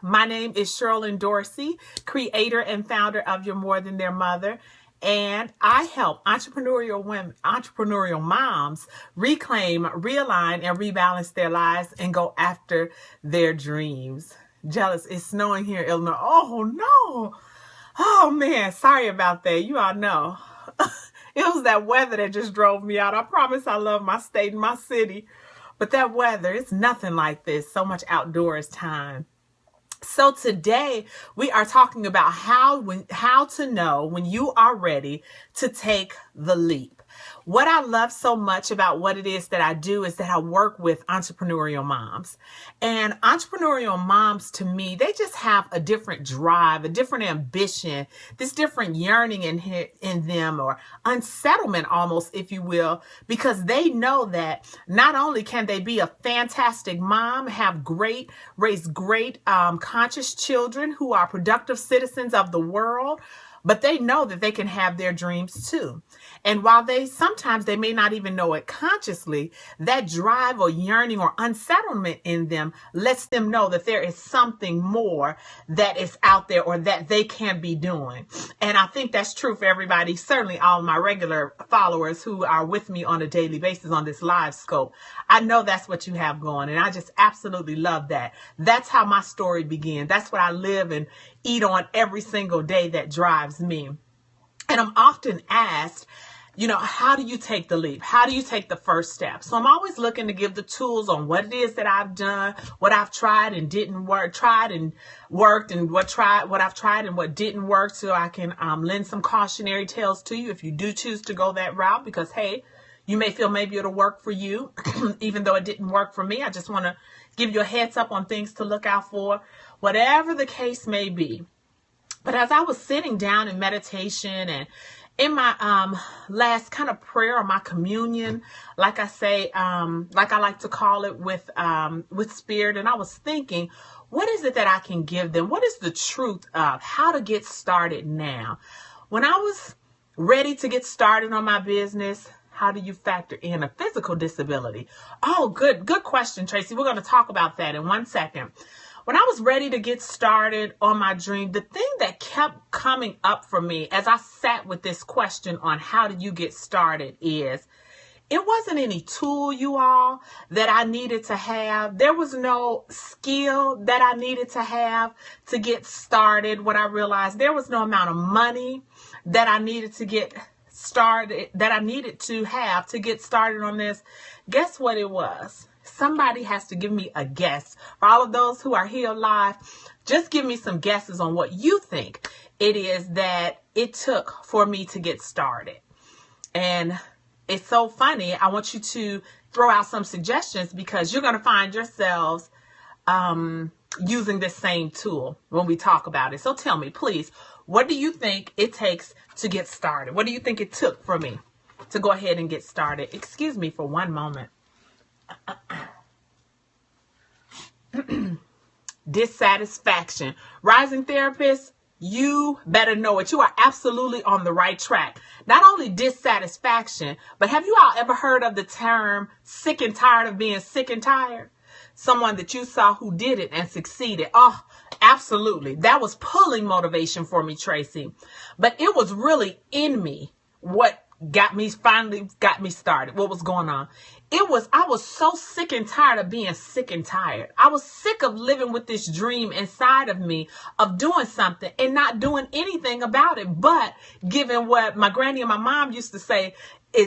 My name is Sherilyn Dorsey, creator and founder of You're More Than Their Mother. And I help entrepreneurial women, entrepreneurial moms reclaim, realign, and rebalance their lives and go after their dreams. Jealous, it's snowing here in Illinois. Oh no. Oh man, sorry about that. You all know. It was that weather that just drove me out. I promise I love my state and my city. But that weather, it's nothing like this. So much outdoors time. So today we are talking about how to know when you are ready to take the leap. What I love so much about what it is that I do is that I work with entrepreneurial moms. And entrepreneurial moms, to me, they just have a different drive, a different ambition, this different yearning in them, or unsettlement almost, if you will, because they know that not only can they be a fantastic mom, raise great conscious children who are productive citizens of the world, but they know that they can have their dreams too. And while sometimes they may not even know it consciously, that drive or yearning or unsettlement in them lets them know that there is something more that is out there or that they can be doing. And I think that's true for everybody, certainly all my regular followers who are with me on a daily basis on this live scope. I know that's what you have going, and I just absolutely love that. That's how my story began. That's what I live and eat on every single day that drives me. And I'm often asked, how do you take the leap? How do you take the first step? So I'm always looking to give the tools on what it is that I've done, what I've tried and didn't work, tried and worked, and what I've tried and what didn't work, so I can lend some cautionary tales to you if you do choose to go that route, because hey, you may feel maybe it'll work for you, even though it didn't work for me. I just want to give you a heads up on things to look out for, whatever the case may be. But as I was sitting down in meditation and in my last kind of prayer or my communion, like I say, like I like to call it, with spirit, and I was thinking, what is it that I can give them? What is the truth of how to get started now? When I was ready to get started on my business, how do you factor in a physical disability? Oh, good question, Tracy. We're going to talk about that in 1 second. When I was ready to get started on my dream, the thing that kept coming up for me as I sat with this question on how do you get started is, it wasn't any tool, you all, that I needed to have. There was no skill that I needed to have to get started. What I realized, there was no amount of money that I needed to get started, that I needed to have to get started on this. Guess what it was? Somebody has to give me a guess. For all of those who are here live, just give me some guesses on what you think it is that it took for me to get started. And it's so funny. I want you to throw out some suggestions, because you're going to find yourselves using this same tool when we talk about it. So tell me, please, what do you think it takes to get started? What do you think it took for me to go ahead and get started? Excuse me for one moment. Dissatisfaction. Rising therapists, you better know it. You are absolutely on the right track. Not only dissatisfaction, but have you all ever heard of the term sick and tired of being sick and tired? Someone that you saw who did it and succeeded. Oh, absolutely. That was pulling motivation for me, Tracy. But it was really in me what finally got me started. What was going on? I was so sick and tired of being sick and tired. I was sick of living with this dream inside of me of doing something and not doing anything about it. But given what my granny and my mom used to say,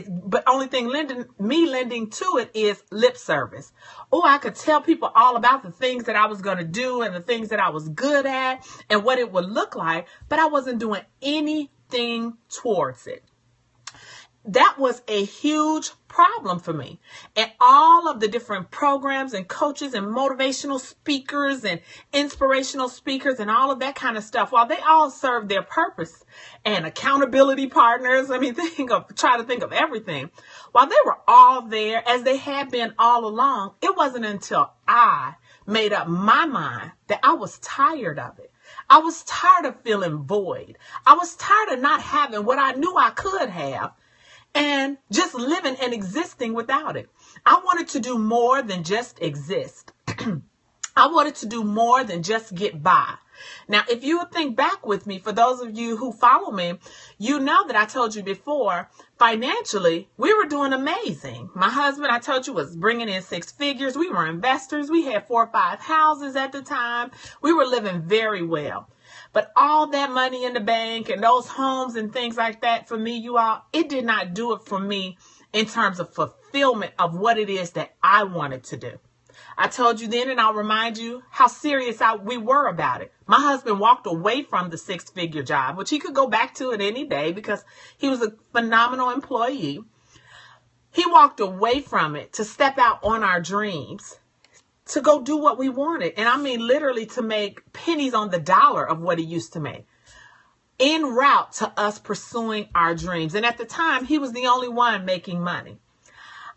but only thing lending to it is lip service. Oh, I could tell people all about the things that I was going to do and the things that I was good at and what it would look like, but I wasn't doing anything towards it. That was a huge problem for me. And all of the different programs and coaches and motivational speakers and inspirational speakers and all of that kind of stuff, while they all serve their purpose, and accountability partners, try to think of everything. While they were all there, as they had been all along, it wasn't until I made up my mind that I was tired of it. I was tired of feeling void. I was tired of not having what I knew I could have, and just living and existing without it. I wanted to do more than just exist. I wanted to do more than just get by. Now, if you would think back with me, for those of you who follow me, you know that I told you before, financially, we were doing amazing. My husband, I told you, was bringing in 6 figures. We were investors. We had 4 or 5 houses at the time. We were living very well. But all that money in the bank and those homes and things like that, for me, you all, it did not do it for me in terms of fulfillment of what it is that I wanted to do. I told you then, and I'll remind you how serious we were about it. My husband walked away from the 6-figure job, which he could go back to at any day because he was a phenomenal employee. He walked away from it to step out on our dreams, to go do what we wanted. And I mean, literally to make pennies on the dollar of what he used to make, en route to us pursuing our dreams. And at the time, he was the only one making money.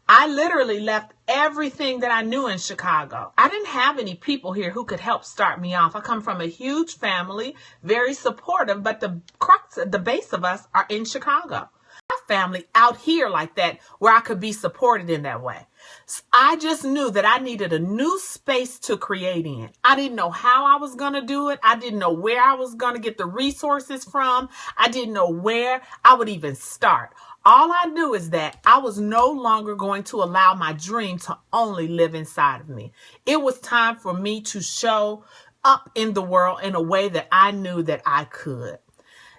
I literally left everything that I knew in Chicago. I didn't have any people here who could help start me off. I come from a huge family, very supportive, but the crux, the base of us are in Chicago. My family out here like that, where I could be supported in that way. So I just knew that I needed a new space to create in. I didn't know how I was going to do it. I didn't know where I was going to get the resources from. I didn't know where I would even start. All I knew is that I was no longer going to allow my dream to only live inside of me. It was time for me to show up in the world in a way that I knew that I could.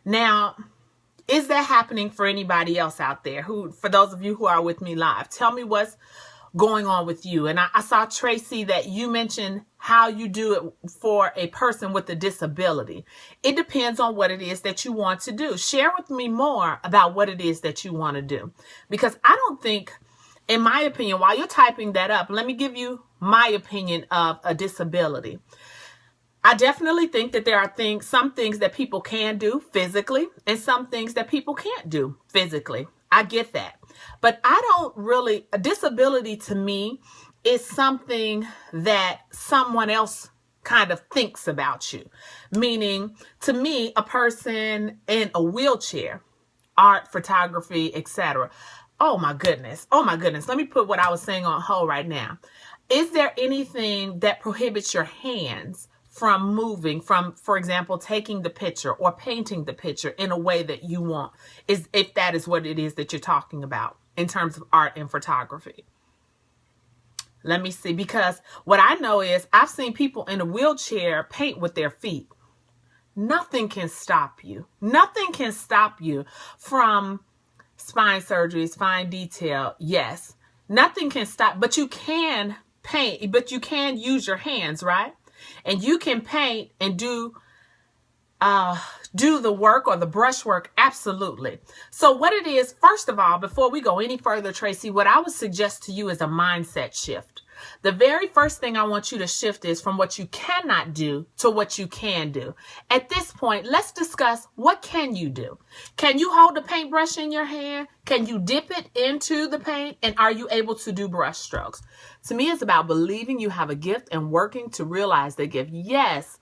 Now, is that happening for anybody else out there? For those of you who are with me live, tell me what's going on with you. And I saw, Tracy, that you mentioned how you do it for a person with a disability. It depends on what it is that you want to do. Share with me more about what it is that you want to do. Because I don't think, in my opinion, while you're typing that up, let me give you my opinion of a disability. I definitely think that there are some things that people can do physically and some things that people can't do physically. I get that. But I don't really, a disability to me is something that someone else kind of thinks about you. Meaning, to me, a person in a wheelchair, art, photography, etc. Oh my goodness. Oh my goodness. Let me put what I was saying on hold right now. Is there anything that prohibits your hands from moving, from, for example, taking the picture or painting the picture in a way that you want, if that is what it is that you're talking about in terms of art and photography? Let me see, because what I know is I've seen people in a wheelchair paint with their feet. Nothing can stop you. Nothing can stop you from spine surgeries, fine detail. Yes, nothing can stop, but you can paint, but you can use your hands, right? And you can paint and do the work or the brush work. Absolutely. So what it is, first of all, before we go any further, Tracy, what I would suggest to you is a mindset shift. The very first thing I want you to shift is from what you cannot do to what you can do. At this point, let's discuss, what can you do? Can you hold a paintbrush in your hand? Can you dip it into the paint? And are you able to do brush strokes? To me, it's about believing you have a gift and working to realize the gift. Yes,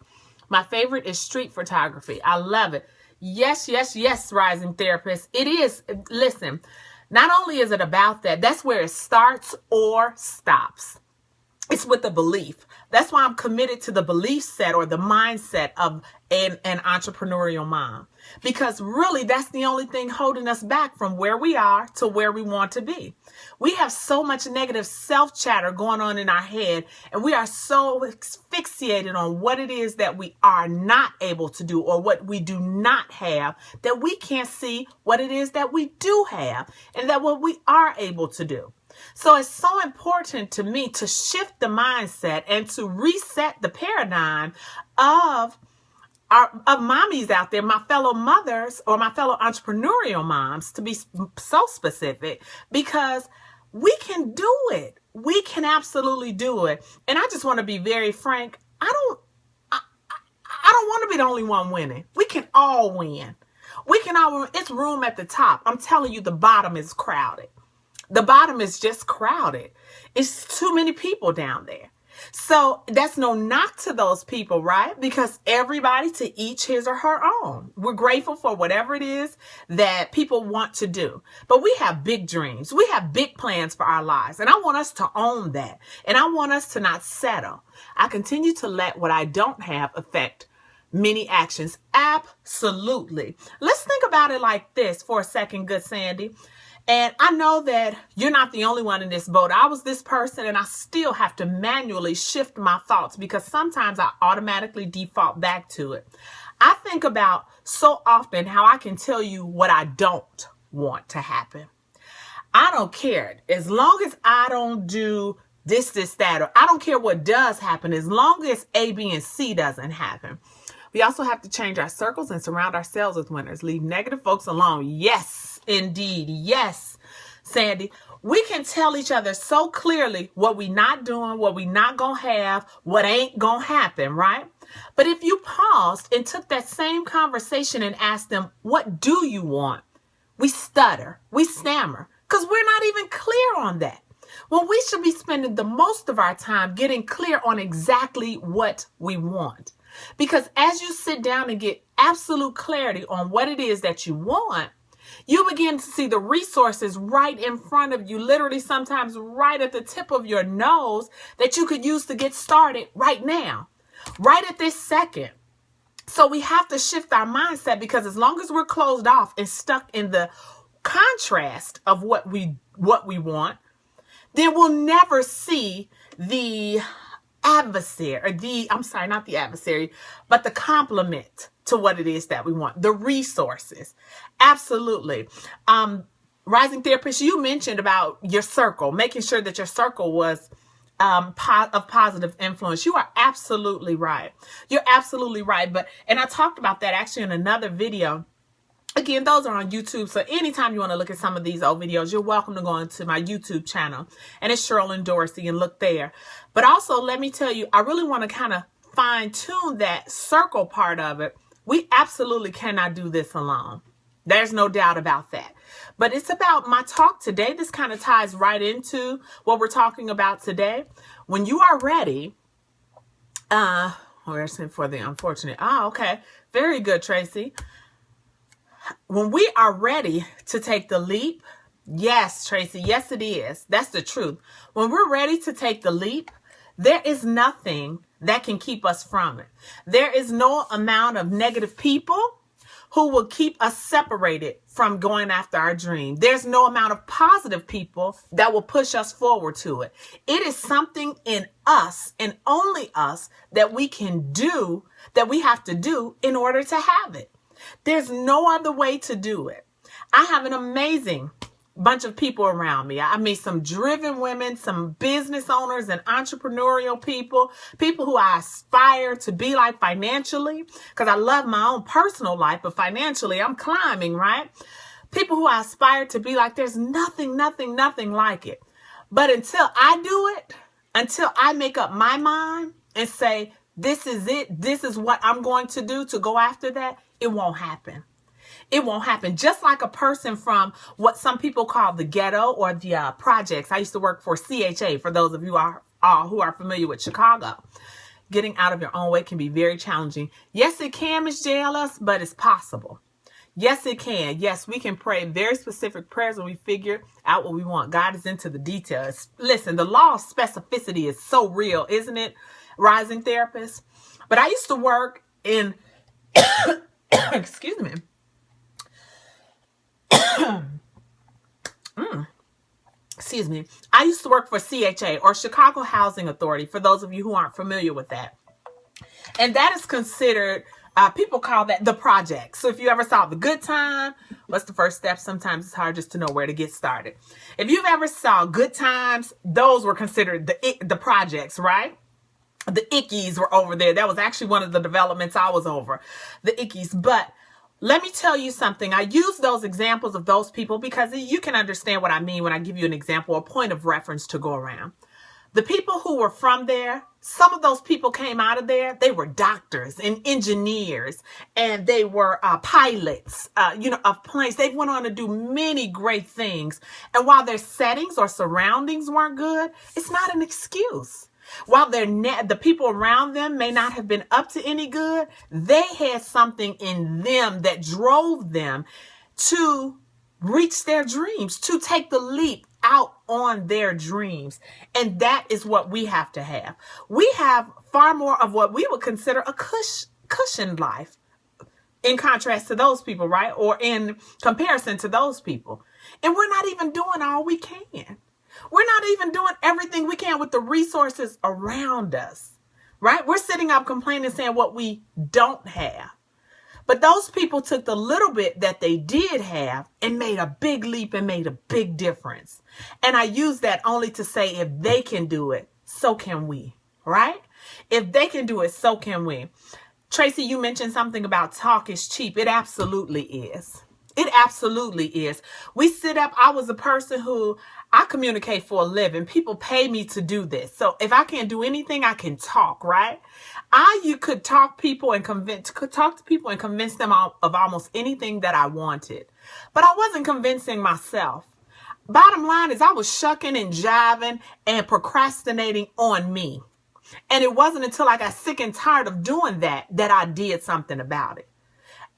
my favorite is street photography. I love it. Yes, yes, yes, rising therapist. It is. Listen, not only is it about that, that's where it starts or stops. It's with the belief. That's why I'm committed to the belief set or the mindset of an entrepreneurial mom. Because really, that's the only thing holding us back from where we are to where we want to be. We have so much negative self-chatter going on in our head, and we are so fixated on what it is that we are not able to do or what we do not have, that we can't see what it is that we do have and that what we are able to do. So it's so important to me to shift the mindset and to reset the paradigm of mommies out there, my fellow mothers or my fellow entrepreneurial moms, to be so specific, because we can do it. We can absolutely do it. And I just want to be very frank. I don't want to be the only one winning. We can all win. We can all win. It's room at the top. I'm telling you, the bottom is crowded. The bottom is just crowded. It's too many people down there. So that's no knock to those people, right? Because everybody to each his or her own. We're grateful for whatever it is that people want to do. But we have big dreams. We have big plans for our lives. And I want us to own that. And I want us to not settle. I continue to let what I don't have affect many actions. Absolutely. Let's think about it like this for a second, good Sandy. And I know that you're not the only one in this boat. I was this person, and I still have to manually shift my thoughts because sometimes I automatically default back to it. I think about so often how I can tell you what I don't want to happen. I don't care. As long as I don't do this, that, or I don't care what does happen, as long as A, B, and C doesn't happen. We also have to change our circles and surround ourselves with winners. Leave negative folks alone. Yes, indeed. Yes, Sandy. We can tell each other so clearly what we not doing, what we not gonna have, what ain't gonna happen, right? But if you paused and took that same conversation and asked them, what do you want? We stutter, we stammer, because we're not even clear on that. Well, we should be spending the most of our time getting clear on exactly what we want. Because as you sit down and get absolute clarity on what it is that you want, you begin to see the resources right in front of you, literally sometimes right at the tip of your nose that you could use to get started right now, right at this second. So we have to shift our mindset because as long as we're closed off and stuck in the contrast of what we want, then we'll never see the adversary, or not the adversary, but the complement to what it is that we want, the resources. Absolutely. Rising Therapist, you mentioned about your circle, making sure that your circle was of positive influence. You are absolutely right. You're absolutely right. And I talked about that actually in another video. Again, those are on YouTube. So anytime you want to look at some of these old videos, you're welcome to go into my YouTube channel. And it's Sherilyn Dorsey, and look there. But also, let me tell you, I really want to kind of fine tune that circle part of it. We absolutely cannot do this alone. There's no doubt about that. But it's about my talk today. This kind of ties right into what we're talking about today. When you are ready, where's it for the unfortunate? Oh, okay. Very good, Tracy. When we are ready to take the leap, yes, Tracy, yes, it is. That's the truth. When we're ready to take the leap, there is nothing that can keep us from it. There is no amount of negative people who will keep us separated from going after our dream. There's no amount of positive people that will push us forward to it. It is something in us and only us that we can do, that we have to do in order to have it. There's no other way to do it. I have an amazing bunch of people around me. I mean, some driven women, some business owners and entrepreneurial people who I aspire to be like financially, because I love my own personal life, but financially I'm climbing, right? People who I aspire to be like, there's nothing like it. But until I do it, until I make up my mind and say, this is it, this is what I'm going to do to go after that, it won't happen. It won't happen. Just like a person from what some people call the ghetto or the projects. I used to work for CHA, for those of you who are familiar with Chicago. Getting out of your own way can be very challenging. Yes, it can, Ms. JLS, but it's possible. Yes, it can. Yes, we can pray very specific prayers when we figure out what we want. God is into the details. Listen, the law of specificity is so real, isn't it, Rising Therapist? But I used to work in... excuse me. Excuse me. I used to work for CHA, or Chicago Housing Authority, for those of you who aren't familiar with that. And that is considered, people call that the project. So if you ever saw The Good Time, what's the first step? Sometimes it's hard just to know where to get started. If you've ever saw Good Times, those were considered the projects, right? The ickies were over there. That was actually one of the developments I was over, the ickies. But let me tell you something. I use those examples of those people because you can understand what I mean when I give you an example, a point of reference to go around. The people who were from there, some of those people came out of there. They were doctors and engineers, and they were pilots, of planes. They went on to do many great things. And while their settings or surroundings weren't good, it's not an excuse. While the people around them may not have been up to any good, they had something in them that drove them to reach their dreams, to take the leap out on their dreams. And that is what we have to have. We have far more of what we would consider a cushioned life in contrast to those people, right? Or in comparison to those people. And we're not even doing all we can. We're not even doing everything we can with the resources around us, right? We're sitting up complaining, saying what we don't have. But those people took the little bit that they did have and made a big leap and made a big difference. And I use that only to say if they can do it, so can we, right? If they can do it, so can we. Tracy, you mentioned something about talk is cheap. It absolutely is. It absolutely is. We sit up. I was a person who I communicate for a living. People pay me to do this. So if I can't do anything, I can talk, right? You could talk to people and convince them of almost anything that I wanted. But I wasn't convincing myself. Bottom line is I was shucking and jiving and procrastinating on me. And it wasn't until I got sick and tired of doing that I did something about it.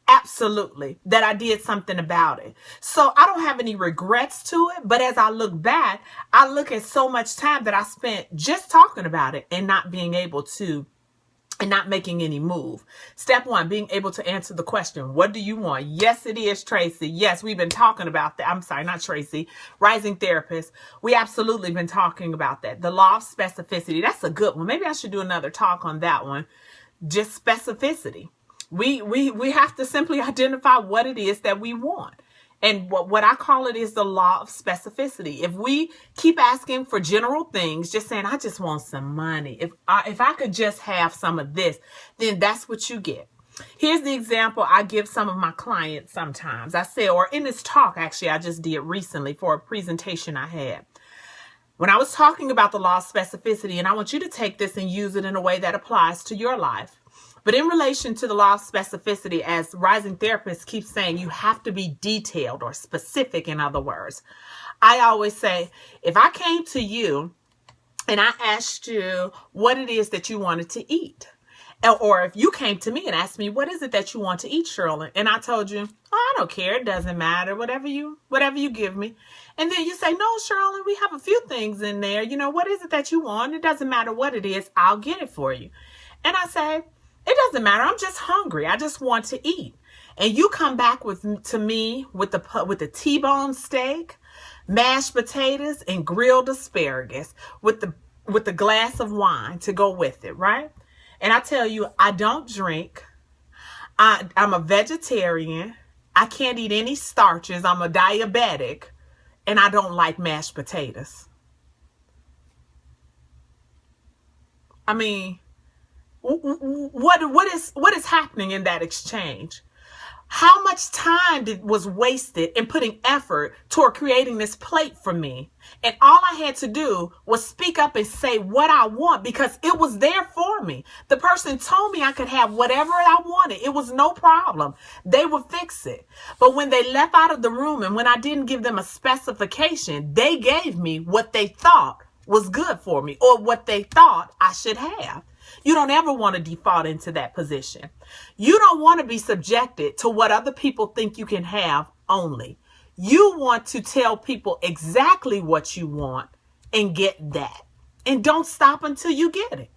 Absolutely, that I did something about it. So I don't have any regrets to it. But as I look back, I look at so much time that I spent just talking about it and not being able to, and not making any move. Step one, being able to answer the question, what do you want? Yes, it is, Tracy. Yes, we've been talking about that. I'm sorry, not Tracy, Rising Therapist. We absolutely been talking about that. The law of specificity. That's a good one. Maybe I should do another talk on that one. Just specificity. We have to simply identify what it is that we want. And what I call it is the law of specificity. If we keep asking for general things, just saying, I just want some money. If I could just have some of this, then that's what you get. Here's the example I give some of my clients sometimes. I say, or in this talk, actually, I just did recently for a presentation I had. When I was talking about the law of specificity, and I want you to take this and use it in a way that applies to your life. But in relation to the law of specificity, as Rising Therapists keep saying, you have to be detailed or specific, in other words. I always say, if I came to you and I asked you what it is that you wanted to eat, or if you came to me and asked me, what is it that you want to eat, Shirley? And I told you, oh, I don't care. It doesn't matter. Whatever you give me. And then you say, no, Shirley, we have a few things in there. You know, what is it that you want? It doesn't matter what it is. I'll get it for you. And I say, it doesn't matter. I'm just hungry. I just want to eat. And you come back to me with the T-bone steak, mashed potatoes, and grilled asparagus with the glass of wine to go with it, right? And I tell you, I don't drink. I'm a vegetarian. I can't eat any starches. I'm a diabetic, and I don't like mashed potatoes. I mean, what is happening in that exchange? How much time was wasted in putting effort toward creating this plate for me? And all I had to do was speak up and say what I want because it was there for me. The person told me I could have whatever I wanted. It was no problem. They would fix it. But when they left out of the room and when I didn't give them a specification, they gave me what they thought was good for me or what they thought I should have. You don't ever want to default into that position. You don't want to be subjected to what other people think you can have only. You want to tell people exactly what you want and get that. And don't stop until you get it,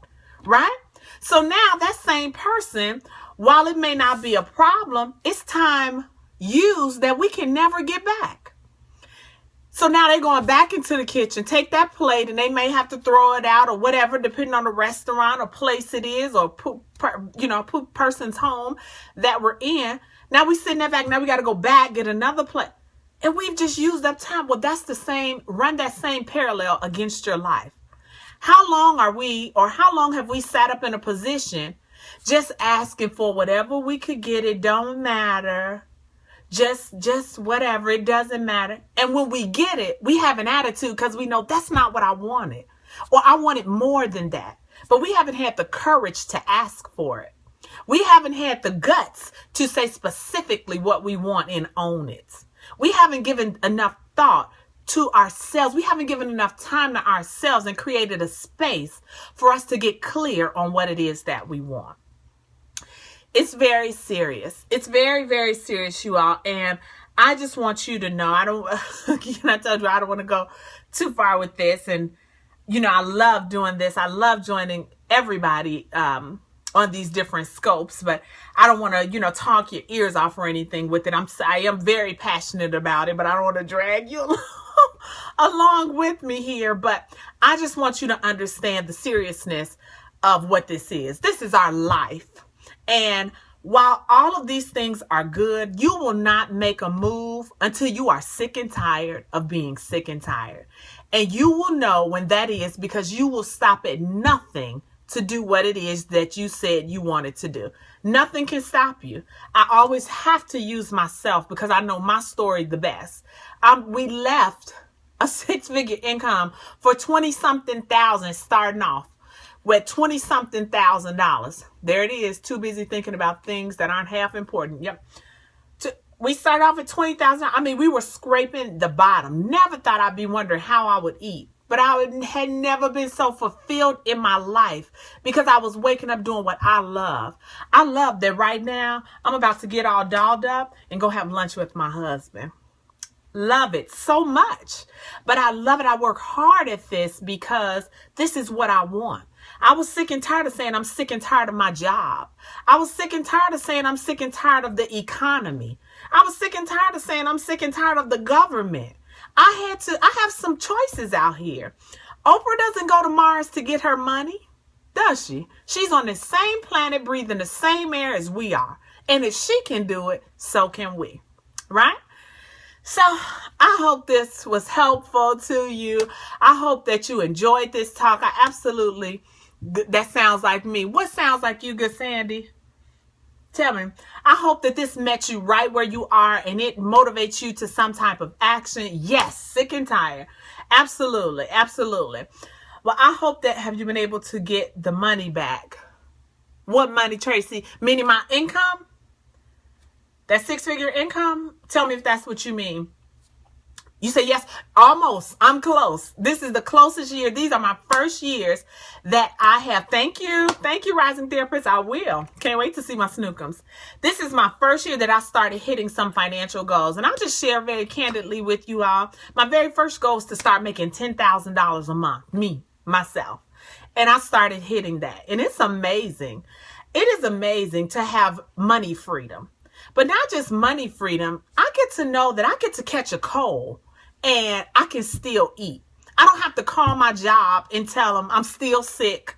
right? So now that same person, while it may not be a problem, it's time used that we can never get back. So now they're going back into the kitchen, take that plate, and they may have to throw it out or whatever, depending on the restaurant or place it is or person's home that we're in. Now we sitting there back. Now we got to go back, get another plate. And we've just used up time. Well, that's the same. Run that same parallel against your life. How long have we sat up in a position just asking for whatever we could get? It don't matter. Just whatever. It doesn't matter. And when we get it, we have an attitude because we know that's not what I wanted. Or I wanted more than that. But we haven't had the courage to ask for it. We haven't had the guts to say specifically what we want and own it. We haven't given enough thought to ourselves. We haven't given enough time to ourselves and created a space for us to get clear on what it is that we want. It's very serious. It's very, very serious, you all. And I just want you to know, I told you I don't want to go too far with this. And, I love doing this. I love joining everybody on these different scopes, but I don't want to, talk your ears off or anything with it. I am very passionate about it, but I don't want to drag you along with me here. But I just want you to understand the seriousness of what this is. This is our life. And while all of these things are good, you will not make a move until you are sick and tired of being sick and tired. And you will know when that is, because you will stop at nothing to do what it is that you said you wanted to do. Nothing can stop you. I always have to use myself because I know my story the best. We left a 6-figure income for 20-something thousand starting off. With $20-something thousand. There it is. Too busy thinking about things that aren't half important. Yep. We started off at $20,000. I mean, we were scraping the bottom. Never thought I'd be wondering how I would eat. But had never been so fulfilled in my life because I was waking up doing what I love. I love that right now I'm about to get all dolled up and go have lunch with my husband. Love it so much. But I love it. I work hard at this because this is what I want. I was sick and tired of saying I'm sick and tired of my job. I was sick and tired of saying I'm sick and tired of the economy. I was sick and tired of saying I'm sick and tired of the government. I have some choices out here. Oprah doesn't go to Mars to get her money, does she? She's on the same planet, breathing the same air as we are. And if she can do it, so can we, right? So I hope this was helpful to you. I hope that you enjoyed this talk. That sounds like me. What sounds like you, good Sandy? Tell me. I hope that this met you right where you are and it motivates you to some type of action. Yes, sick and tired. Absolutely, absolutely. Well, I hope that have you been able to get the money back? What money, Tracy? Meaning my income? That 6-figure income? Tell me if that's what you mean. You say yes, almost. I'm close. This is the closest year. These are my first years that I have. Thank you. Thank you, Rising Therapist. I will. Can't wait to see my snookums. This is my first year that I started hitting some financial goals. And I'll just share very candidly with you all. My very first goal is to start making $10,000 a month. Myself. And I started hitting that. And it's amazing. It is amazing to have money freedom. But not just money freedom. I get to know that I get to catch a cold. And I can still eat. I don't have to call my job and tell them I'm still sick.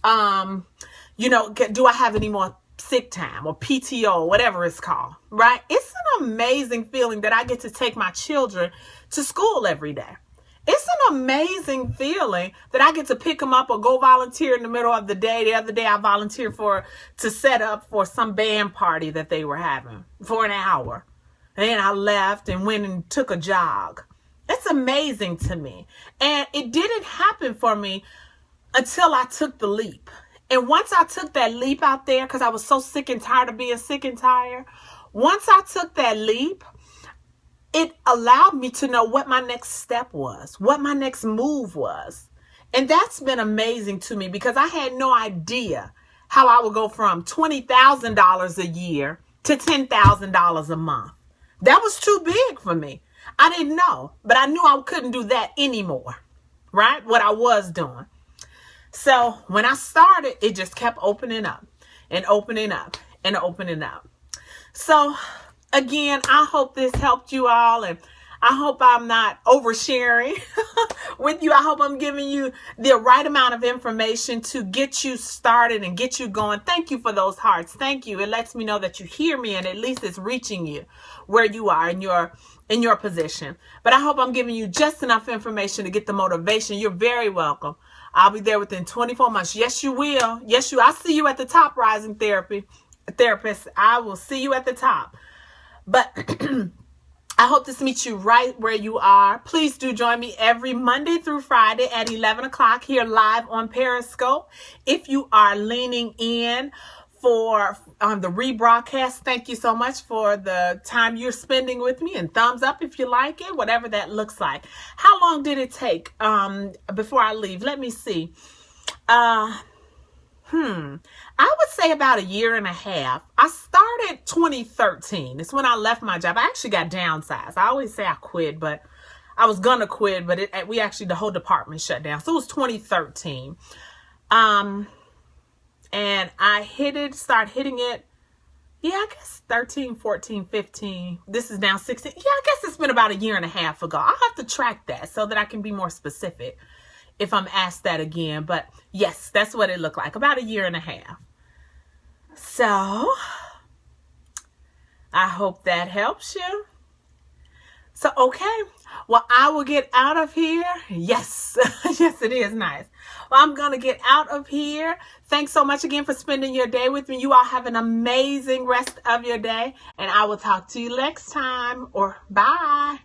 Do I have any more sick time or PTO, whatever it's called, right? It's an amazing feeling that I get to take my children to school every day. It's an amazing feeling that I get to pick them up or go volunteer in the middle of the day. The other day I volunteered to set up for some band party that they were having for an hour. And then I left and went and took a jog. It's amazing to me. And it didn't happen for me until I took the leap. And once I took that leap out there, because I was so sick and tired of being sick and tired, once I took that leap, it allowed me to know what my next step was, what my next move was. And that's been amazing to me because I had no idea how I would go from $20,000 a year to $10,000 a month. That was too big for me. I didn't know, but I knew I couldn't do that anymore, right? What I was doing. So when I started, it just kept opening up and opening up and opening up. So again, I hope this helped you all, and I hope I'm not oversharing with you. I hope I'm giving you the right amount of information to get you started and get you going. Thank you for those hearts. Thank you. It lets me know that you hear me, and at least it's reaching you where you are in your position. But I hope I'm giving you just enough information to get the motivation. You're very welcome. I'll be there within 24 months. Yes, you will. Yes, I'll see you at the top, Rising Therapist. I will see you at the top. But I hope this meets you right where you are. Please do join me every Monday through Friday at 11 o'clock here live on Periscope. If you are leaning in for the rebroadcast. Thank you so much for the time you're spending with me, and thumbs up if you like it, whatever that looks like. How long did it take before I leave? Let me see. I would say about 1.5 years. I started 2013. It's when I left my job. I actually got downsized. I always say I quit, but I was gonna quit, but the whole department shut down. So it was 2013. And I start hitting it. Yeah, I guess 13, 14, 15. This is now 16. Yeah, I guess it's been about 1.5 years ago. I'll have to track that so that I can be more specific if I'm asked that again. But yes, that's what it looked like, about 1.5 years. So I hope that helps you. So, okay. Well, I will get out of here. Yes. Yes, it is nice. Well, I'm going to get out of here. Thanks so much again for spending your day with me. You all have an amazing rest of your day, and I will talk to you next time, or bye.